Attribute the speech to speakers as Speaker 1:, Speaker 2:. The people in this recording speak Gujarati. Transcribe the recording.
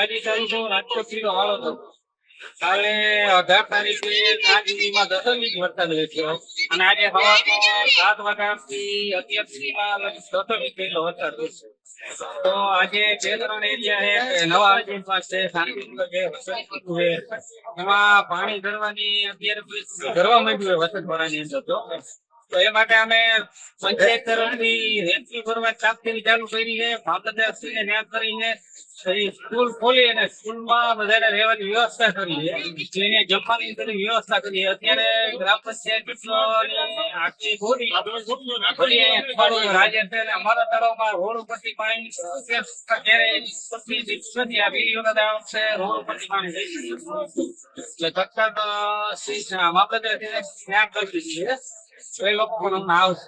Speaker 1: તાજી તારીખો રાજકોટ થી વાળો હતો. કાલે 18 તારીખે 10 ઇંચ વરસાદ થયો અને આજે સવારમાં 7 વાગ્યાથી અત્યાર સુધીમાં 10 ઇંચ જેટલો વરસાદ થયો. તો આજે 2-3 એરિયા છે નવા અરજીમાં છે શાંતિપૂર્વક છે એમાં પાણી ભરવાની અત્યારે ભરવા માંડ્યું વરસાદ ભરવાની અંદર તો એ માટે અમે પંચાયત તરફથી રેતી ભરવા ચાપતી ચાલુ કરી છે. મામલતદારશ્રીને ન્યાય કરીને સ્કૂલ ખોલી અને સ્કૂલમાં બધાને રહેવાની વ્યવસ્થા કરી છે. એને જમવાની બધી વ્યવસ્થા કરી છે. અત્યારે ગ્રામ પંચાયત આખી બોરી રાજ્ય છે અને અમારા તળાવમાં રોડ ઉપરથી પાણી નથી. આ વિડીયો છે રોડ ઉપરથી પાણી એટલે તત્કાળ મામલતદાર ન્યાય કરી છે. એ લોકો આવશે.